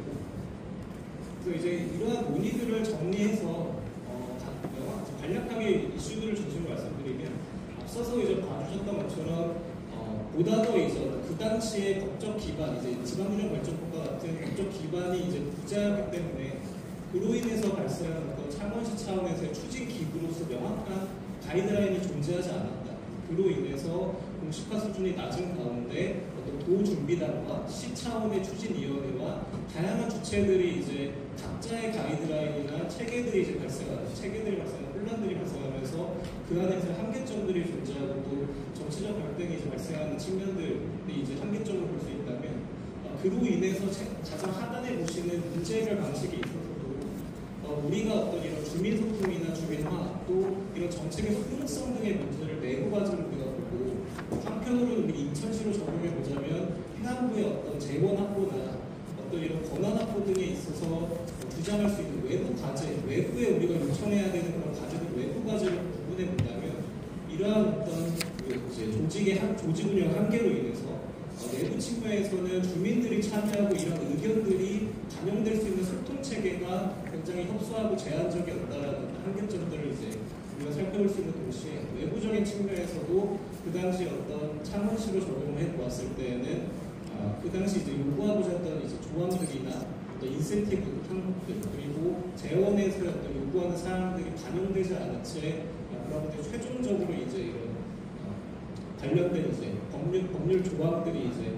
그래서 이제 이러한 논의들을 정리해서 간략하게 이슈들을 중심으로 말씀드리면, 앞서서 이제 봐주셨던 것처럼 보다 더 이제 그 당시의 법적 기반, 이제 지방균형발전법과 같은 법적 기반이 이제 부재하기 때문에 그로 인해서 발생한 어떤 창원시 차원에서의 추진 기구로서 명확한 가이드라인이 존재하지 않았다. 그로 인해서 공식화 수준이 낮은 가운데 어떤 도준비단과 시 차원의 추진위원회와 다양한 주체들이 이제 각자의 가이드라인이나 체계들이 발생하는 혼란들이 발생하면서 그 안에서 한계점들이 존재하고 또 정치적 갈등이 이제 발생하는 측면들이 이제 한계점을 볼 수 있다면, 그로 인해서 가장 하단에 보시는 문제 해결 방식에 있어서도 우리가 어떤 이런 주민소통이나 주민화 또 이런 정책의 수용성 등의 문제를 내부 과제로 우리가 보고, 한편으로는 우리 인천시로 적용해 보자면 행안부의 어떤 재원 확보나 어떤 이런 권한 확보 등에 있어서 주장할 수 있는 외부 과제, 외부에 우리가 요청해야 되는 그런 과제들, 외부 과제를 구분해 본다면 이러한 어떤 조직 운영 한계로 인해서 내부 측면에서는 주민들이 참여하고 이런 의견들이 반영될 수 있는 소통 체계가 굉장히 협소하고 제한적이었다라는 한계점들을 이제 우리가 살펴볼 수 있는 동시에, 외부적인 측면에서도 그 당시 어떤 창원시로 적용해 보았을 때에는 그 당시 이제 요구하고자 했던 이제 조항들이나 어떤 인센티브 항목들 그리고 재원에서 어떤 요구하는 사항들이 반영되지 않은 채 그런 것들 최종적으로 이제 이런 관련된 이제 법률 조항들이 이제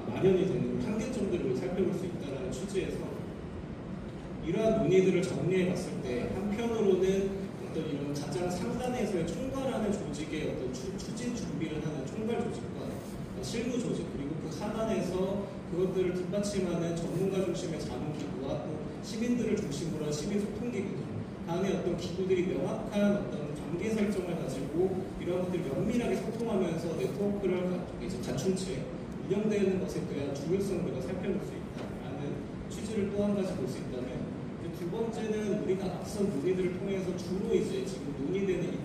마련이 되는 한계점들을 살펴볼 수 있다는 취지에서 이러한 논의들을 정리해 봤을 때 한편으로는 어떤 이런 가장 상단에서의 총괄하는 조직의 어떤 추진 준비를 하는 총괄 조직과 실무 조직 그리고 그 하단에서 그것들을 뒷받침하는 전문가 중심의 자문기구와 또 시민들을 중심으로 한 시민소통기구들 간의 어떤 기구들이 명확한 어떤 관계 설정을 가지고 이런 것들을 면밀하게 소통하면서 네트워크를 이제 갖춘 채 운영되는 것에 대한 중요성을 우리가 살펴볼 수 있다라는 취지를 또 한 가지 볼 수 있다면 두 번째는 우리가 앞선 논의들을 통해서 주로 이제 지금 논의되는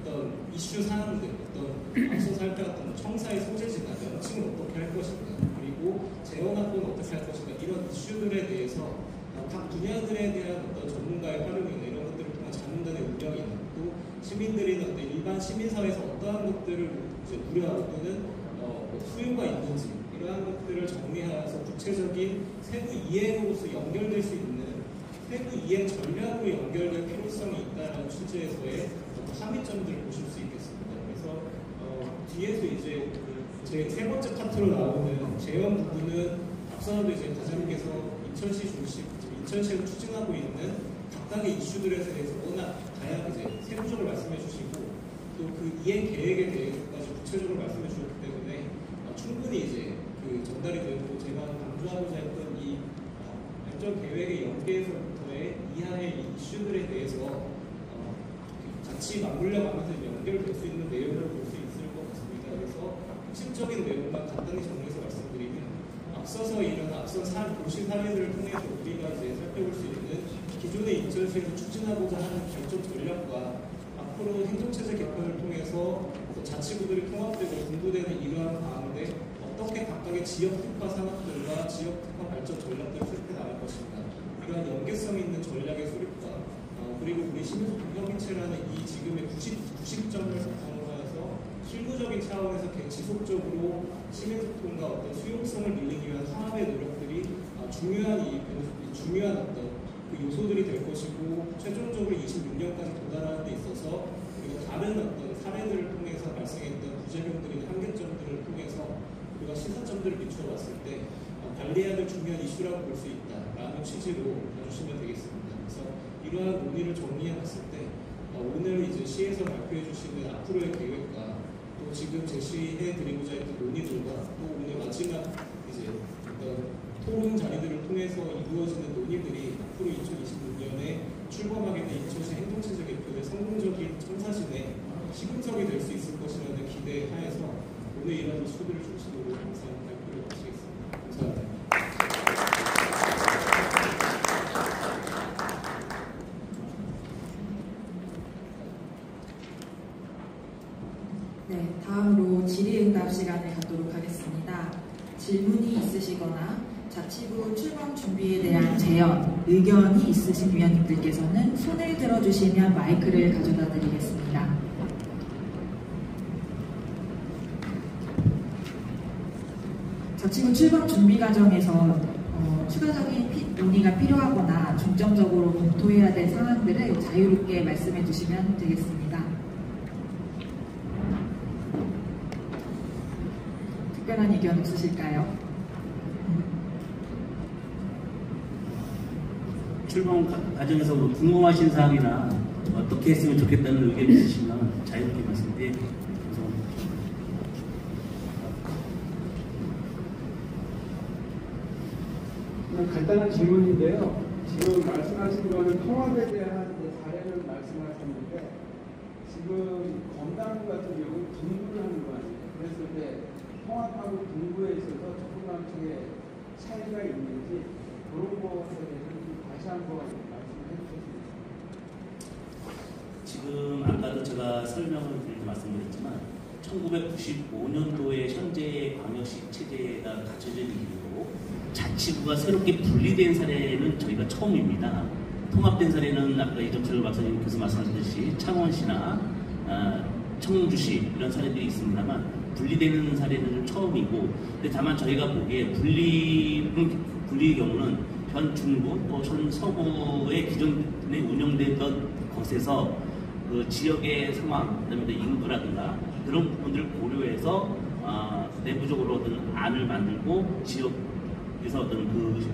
어떤 이슈 사항들, 어떤 앞서 살펴봤던 청사의 소재지나 명칭을 어떻게 할 것인가, 그리고 재원 확보는 어떻게 할 것인가 이런 이슈들에 대해서 각 분야들에 대한 어떤 전문가의 활용이나 이런 것들을 통한 자문단의 운영이나 또 시민들이나 어떤 일반 시민사회에서 어떠한 것들을 이제 우려하고 또는 수요가 있는지 이러한 것들을 정리해서 구체적인 세부 이행으로서 연결될 수 있는 세부 이행 전략으로 연결될 필요성이 있다는 취지에서의 함의점들을 보실 수 있겠습니다. 그래서 뒤에서 이제 제 세 번째 파트로 나오는 재원 부분은 앞서도 이제 과장님께서 인천시에서 추진하고 있는 각각의 이슈들에 대해서 워낙 다양하게 이제 세부적으로 말씀해 주시고 또 그 이행 계획에 대해서까지 구체적으로 말씀해 주셨기 때문에 충분히 이제 그 전달이 되고 제가 강조하고자 했던 이 발전 계획의 연계에서부터의 이하의 이슈들에 대해서 같이 맞물려 가면서 연결될 수 있는 내용을 볼 수 있을 것 같습니다. 그래서 핵심적인 내용만 간단히 정리해서 말씀드리면 앞서서 일어난 앞선 도시 사례들을 통해서 우리가 이제 살펴볼 수 있는 기존의 인천시에서 추진하고자 하는 발전 전략과 앞으로 행정체제 개편을 통해서 자치구들이 통합되고 분부되는 이러한 가운데 어떻게 각각의 지역 특화 산업들과 지역 특화 발전 전략들을 수립해 나갈 것인가 이러한 연계성 있는 전략의 수립과 그리고 우리 시민소통 협의체라는 이 지금의 90점을 바탕으로 해서 실무적인 차원에서 지속적으로 시민소통과 어떤 수용성을 늘리기 위한 화합의 노력들이 중요한 어떤 그 요소들이 될 것이고 최종적으로 26년까지 도달하는 데 있어서 우리가 다른 어떤 사례들을 통해서 발생했던 부작용들이나 한계점들을 통해서 우리가 시사점들을 비춰봤을 때 관리해야 될 중요한 이슈라고 볼 수 있다라는 취지로 봐주시면 되겠습니다. 그래서 이러한 논의를 정리해 봤을 때 오늘 이제 시에서 발표해 주시는 앞으로의 계획과 또 지금 제시해 드리고자 했던 논의들과 또 오늘 마지막 이제 어떤 토론 자리들을 통해서 이루어지는 논의들이 앞으로 2026년에 출범하게 된 인천시 행정체제 개편의 성공적인 청사진의 시금석이 될 수 있을 것이라는 기대에 하에서 오늘 이런 이슈들을 중심으로 항상 발표를 마치겠습니다. 감사합니다. 네, 다음으로 질의응답 시간을 갖도록 하겠습니다. 질문이 있으시거나 자치구 출범 준비에 대한 제언, 의견이 있으신 위원님들께서는 손을 들어주시면 마이크를 가져다 드리겠습니다. 자치구 출범 준비 과정에서 추가적인 논의가 필요하거나 중점적으로 검토해야 될 사항들을 자유롭게 말씀해 주시면 되겠습니다. 특별한 의견 없으실까요? 출범 과정에서 궁금하신 사항이나 어떻게 했으면 좋겠다는 의견이 있으시면 자유롭게 말씀드리고 간단한 질문인데요. 지금 말씀하신 거는 통합에 대한 사례를 말씀하셨는데 지금 검단 같은 경우는 분부를 하는 거 아니에요. 그랬을 때 통합하고 분부에 있어서 조금씩의 차이가 있는지 그런 것에 대해서 다시 한번 말씀해 주셨습니다. 지금 아까도 제가 설명을 드리고 말씀드렸지만 1995년도에 현재 광역시 체제가 갖춰져 있는 이후로 자치구가 새롭게 분리된 사례는 저희가 처음입니다. 통합된 사례는 아까 이정철 박사님께서 말씀하셨듯이 창원시나 청주시 이런 사례들이 있습니다만 분리되는 사례는 처음이고, 근데 다만 저희가 보기에 분리의 경우는 현 중부 또 현 서부의 기존에 운영됐던 것에서 그 지역의 상황, 그다음에 인구라든가 그런 부분들을 고려해서 내부적으로 어떤 안을 만들고 지역에서 어떤 그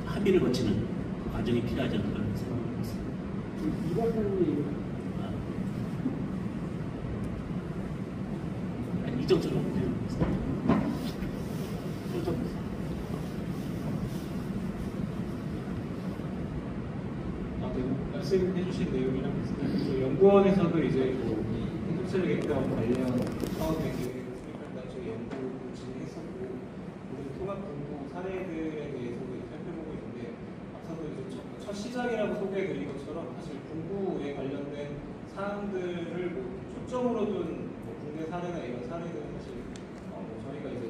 합의를 거치는 그 과정이 필요하지 않을까 생각합니다. 이 박사님 이정철로 말씀해주신 내용이랑 비슷해요. 연구원에서도 이제 뭐 행정체제 개편 관련 사업의 계획을 수립한다는 식의 연구를 진행했었고, 모든 통합 공부 사례들에 대해서도 살펴보고 있는데, 앞서도 이제 첫 시작이라고 소개해드린 것처럼 사실 공부에 관련된 사항들을 뭐 초점으로 둔 국내 사례나 이런 사례들은 사실 저희가 이제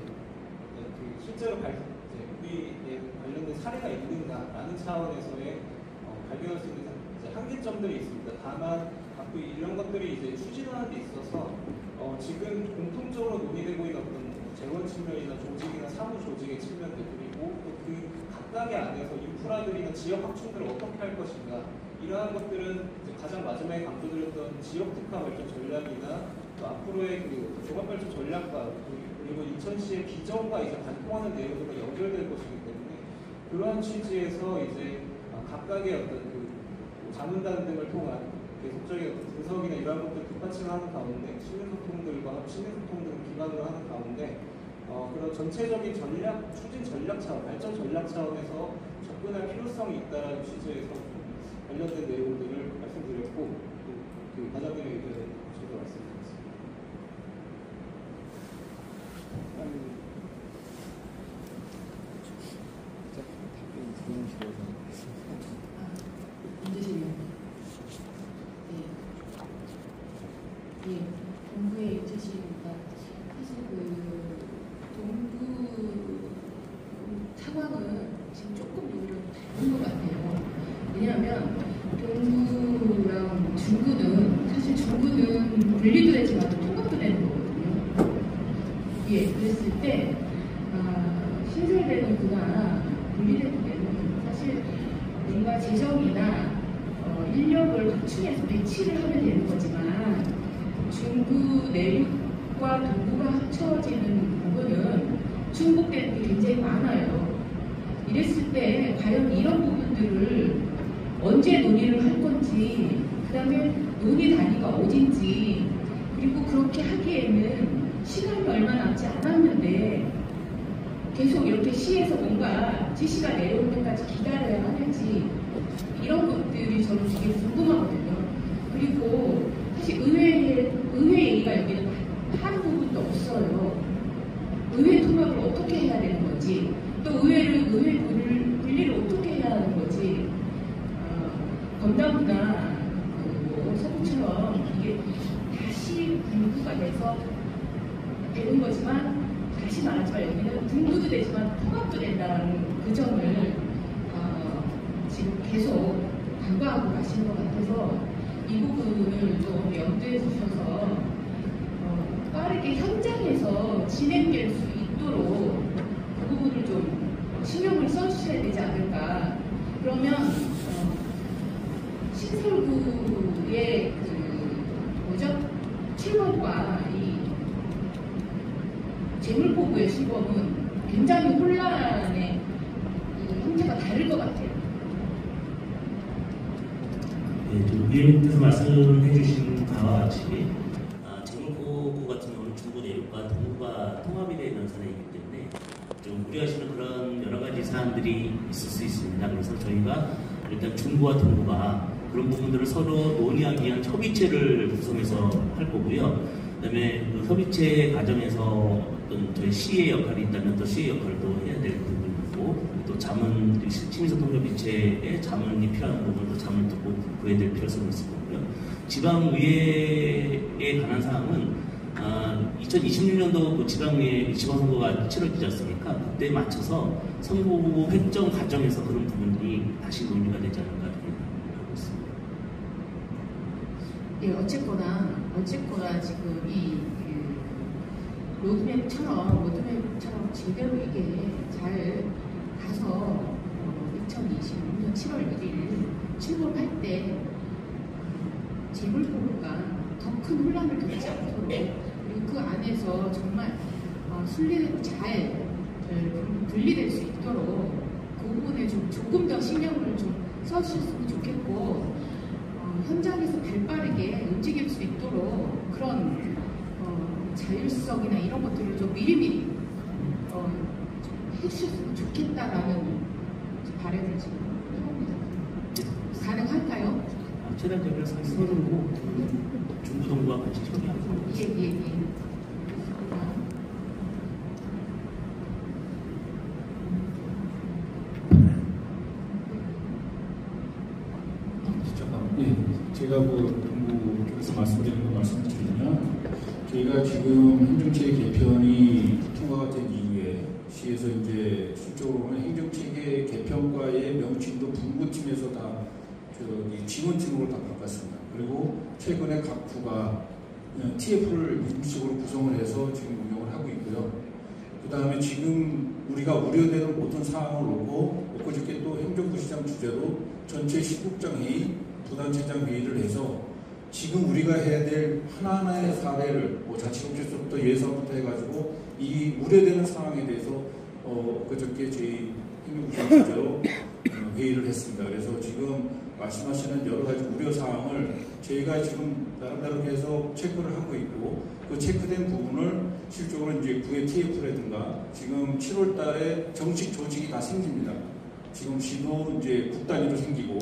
그 실제로 우리에 관련된 사례가 있는가라는 차원에서의 발견할 수 있는 한계점들이 있습니다. 다만 자꾸 이런 것들이 이제 추진하는 데 있어서 지금 공통적으로 논의되고 있는 어떤 재원 측면이나 조직이나 사무 조직의 측면들, 그리고 또 그 각각의 안에서 인프라들이나 지역 확충들을 어떻게 할 것인가, 이러한 것들은 이제 가장 마지막에 강조드렸던 지역 특화 발전 전략이나 또 앞으로의 그 종합 발전 전략과 그리고 인천시의 비전과 이제 관통하는 내용으로 연결될 것이기 때문에, 그러한 취지에서 이제 각각의 어떤 그 자문단 등을 통한 계속적인 어떤 분석이나 이러한 것들을 뒷받침하는 가운데 시민소통들과 시민소통 등을 기반으로 하는 가운데 그런 전체적인 전략, 추진 전략 차원, 발전 전략 차원에서 접근할 필요성이 있다는 취지에서 관련된 내용들을 말씀드렸고, 또 그 과장님의 의견에 저도 말씀드렸습니다. 윤재실 예, 동부의 윤재실입니다. 사실 그 동부 상황은 지금 조금 오히려 다른 것 같아요. 왜냐하면 동부랑 중구는 사실 중구는 분리도 되지만 통합도 되는 거거든요. 예, 그랬을 때 신설되는구나 분리되는 데는 사실 뭔가 재정이나 인력을 확충해서 배치를 하면 되는 거지만, 중구 내륙과 동구가 합쳐지는 부분은 중복되는 게 굉장히 많아요. 이랬을 때 과연 이런 부분들을 언제 논의를 할 건지, 그 다음에 논의 단위가 어딘지, 그리고 그렇게 하기에는 시간이 얼마 남지 않았는데 계속 이렇게 시에서 뭔가 지시가 내려올 때까지 기다려야 하는지, 이런 것들이 저는 되게 궁금하거든요. 그리고 사실 의회 얘기가 여기는 한 부분도 없어요. 의회 통합을 어떻게 해야 되는 건지, 또 의회 분리를 어떻게 해야 하는 건지, 건담이나 서구처럼 이게 다시 분구가 돼서 되는 거지만, 다시 말하지만 여기는 분구도 되지만 통합도 된다는 그 점을 지금 계속 간과하고 가시는 것 같아서, 이 부분을 좀 염두에 두셔서 빠르게 현장에서 진행될 수 있도록 그 부분을 좀 신경을 써주셔야 되지 않을까. 그러면 신설구의 뭐죠? 출범과 이 재물포구의 출범은 굉장히 혼란의 형태가 다를 것 같아요. 위원님께서 말씀해 주신 바와 같이 재물포구 같은 경우는 중부 내륙과 동부가 통합이 되는 사례이기 때문에 좀 우려하시는 그런 여러 가지 사안들이 있을 수 있습니다. 그래서 저희가 일단 중부와 동부가 그런 부분들을 서로 논의하기 위한 협의체를 구성해서 할 거고요. 그다음에 그 협의체 과정에서 어떤 저희 시의 역할이 있다면 또 시의 역할도 해야 될 부분이고, 또 자문 시민소통협의체에 자문이 필요한 부분도 자문을 듣고 구해야 될 필요성이 있을 거고요. 지방의회에 관한 사항은 2026년도 그 지방선거가 치러지지 않습니까? 그때에 맞춰서 선거구 획정 과정에서 그런 부분이 다시 논의가 되지 않을까 생각하고 있습니다. 예, 어쨌거나 지금 로드맵처럼 제대로 이게 잘 가서 2026년 7월 1일 출범할 때 재물포가 더 큰 혼란을 겪지 않도록 그리고 그 안에서 정말 순리대로 잘 분리될 수 있도록 그 부분에 좀 조금 더 신경을 좀 써주셨으면 좋겠고 현장에서 발빠르게 움직일 수 있도록 그런 자율성이나 이런 것들을 좀 미리미리 좀 해주셨으면 좋겠다라는 바람을 지금 합니다. 가능할까요? 최단 대비를 서두르고 중부 동부와 같이 협의하고 예. 제가 동부 쪽에서 말씀드리는 거 말씀을 드리면 저희가 지금 행정체계 개편이 통과가 된 이후에 시에서 이제 실적으로는 행정체계 개편과의 명칭도 분부팀에서 다 지원팀으로 다 바꿨습니다. 그리고 최근에 각 부가 TF를 임시적으로 구성을 해서 지금 운영을 하고 있고요. 그 다음에 지금 우리가 우려되는 모든 사항을 놓고 엊그저께 또 행정부시장 주재로 전체 시국장 회의, 부단체장 회의를 해서 지금 우리가 해야 될 하나하나의 사례를 자치경제서부터 예산부터 해가지고 이 우려되는 상황에 대해서 그저께 저희 행정부시장 주재로 회의를 했습니다. 그래서 지금 말씀하시는 여러 가지 우려 사항을 저희가 지금 나름대로 계속 체크를 하고 있고 그 체크된 부분을 실적으로 이제 구의 TF라든가 지금 7월 달에 정식 조직이 다 생깁니다. 지금 시도 이제 국단위로 생기고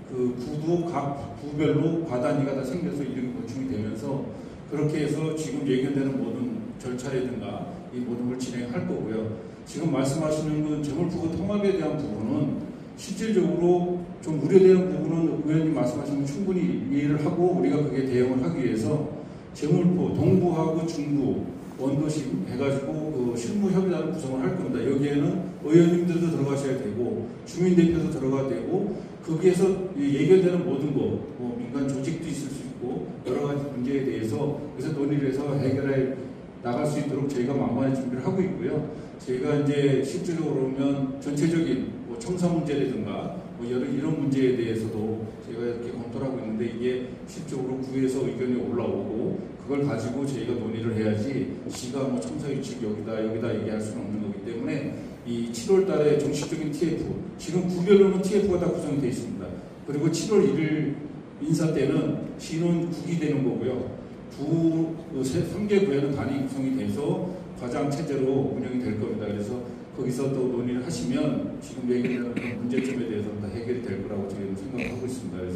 그 구도 각 부별로 과단위가 다 생겨서 이름이 보충이 되면서 그렇게 해서 지금 예견되는 모든 절차라든가 이 모든 걸 진행할 거고요. 지금 말씀하시는 건 재물포구 통합에 대한 부분은 실질적으로 좀 우려되는 부분은 의원님 말씀하신 건 충분히 이해를 하고 우리가 그게 대응을 하기 위해서 재물포 동부하고 중부 원도심 해가지고 그 실무협의단을 구성을 할 겁니다. 여기에는 의원님들도 들어가셔야 되고 주민대표도 들어가야 되고 거기에서 예견되는 모든 거 민간 조직도 있을 수 있고 여러 가지 문제에 대해서 그래서 논의를 해서 해결해 나갈 수 있도록 저희가 만반의 준비를 하고 있고요. 저희가 이제 실질적으로 보면 전체적인 청사 문제라든가 이런 문제에 대해서도 저희가 이렇게 검토를 하고 있는데 이게 실적으로 구에서 의견이 올라오고 그걸 가지고 저희가 논의를 해야지 시가 청사 위치 여기다 얘기할 수는 없는 거기 때문에 이 7월 달에 정식적인 TF 지금 구별로는 TF가 다 구성이 되어 있습니다. 그리고 7월 1일 인사 때는 시는 국이 되는 거고요. 3개 구에는 단위 구성이 돼서 과장 체제로 운영이 될 겁니다. 그래서 거기서 또 논의를 하시면 지금 얘기하는 문제점에 대해서 다 해결이 될 거라고 저희는 생각하고 있습니다. 그래서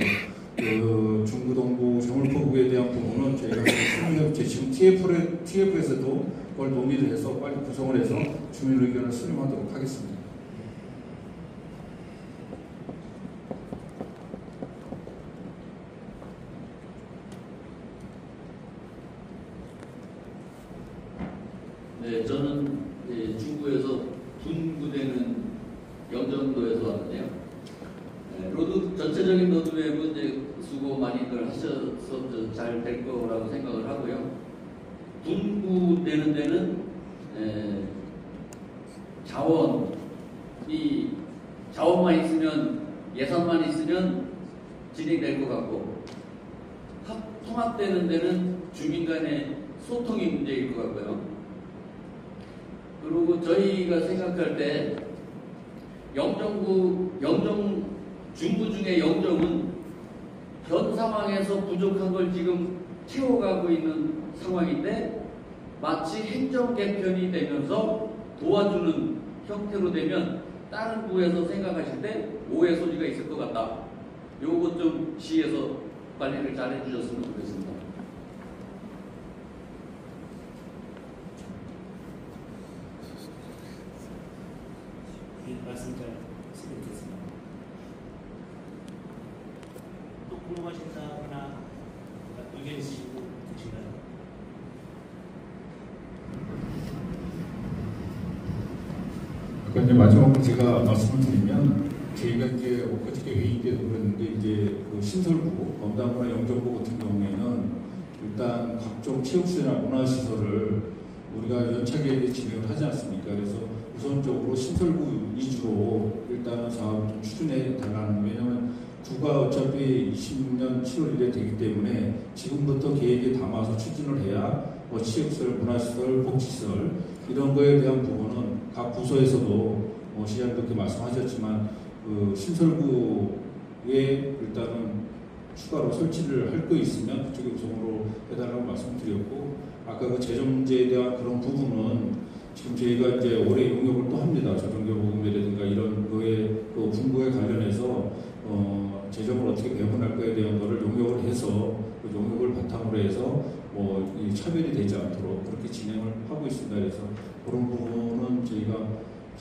그 중부 동부 재물포구에 대한 부분은 저희가 지금 TF에서도 그걸 논의를 해서 빨리 구성을 해서 주민 의견을 수렴하도록 하겠습니다. 네, 저는 중부에서 분구되는 영종도에서 왔는데요. 전체적인 로드맵은 이제 수고 많이들 하셔서 잘 될 거라고 생각을 하고요. 분구되는 데는 자원만 있으면 예산만 있으면 진행될 것 같고 통합되는 데는 주민 간의 소통이 문제일 것 같고요. 그리고 저희가 생각할 때 중부 중에 영정은 현 상황에서 부족한 걸 지금 채워가고 있는 상황인데 마치 행정 개편이 되면서 도와주는 형태로 되면 다른 부에서 생각하실 때 오해 소지가 있을 것 같다. 요것 좀 시에서 관리를 잘 해주셨으면 좋겠습니다. 말씀 잘 드리겠습니다. 또 궁금하신다거나 의견 있으시고 계신가요? 아까 이제 마지막으로 제가 말씀을 드리면 저희가 이제 엊그저께 회의 때도 그랬는데 이제 그 신설부, 검담부나 영정부 같은 경우에는 일단 각종 체육시설이나 문화시설을 우리가 연차계획에 진행을 하지 않습니까? 그래서 우선적으로 신설구 위주로 일단은 사업을 좀 추진해 달라는, 왜냐하면 구가 어차피 20년 7월 1일에 되기 때문에 지금부터 계획에 담아서 추진을 해야 뭐 취업시설, 문화시설, 복지시설 이런 거에 대한 부분은 각 부서에서도 시장님도 그렇게 말씀하셨지만 그 신설구에 일단은 추가로 설치를 할 거 있으면 그쪽에 우선으로 해달라고 말씀드렸고, 아까 그 재정 문제에 대한 그런 부분은 지금 저희가 이제 올해 용역을 또 합니다. 저정교보금이라든가 이런 거에 그 분부에 관련해서 재정을 어떻게 배분할 거에 대한 거를 용역을 해서 그 용역을 바탕으로 해서 이 차별이 되지 않도록 그렇게 진행을 하고 있습니다. 그래서 그런 부분은 저희가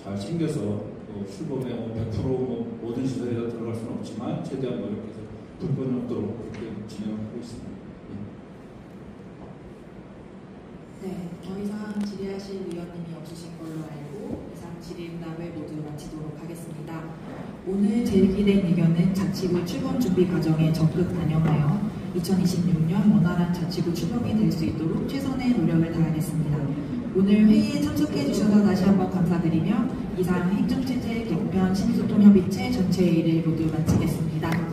잘 챙겨서 출범에 100% 모든 시설에 다 들어갈 수는 없지만 최대한 노력해서 불편이 없도록 그렇게 진행을 하고 있습니다. 네, 더 이상 질의하실 의원님이 없으신 걸로 알고 이상 질의응답을 모두 마치도록 하겠습니다. 오늘 제기된 의견은 자치구 출범 준비 과정에 적극 반영하여 2026년 원활한 자치구 출범이 될 수 있도록 최선의 노력을 다하겠습니다. 오늘 회의에 참석해 주셔서 다시 한번 감사드리며 이상 행정체제 개편 심의소통협의체 전체 회의를 모두 마치겠습니다.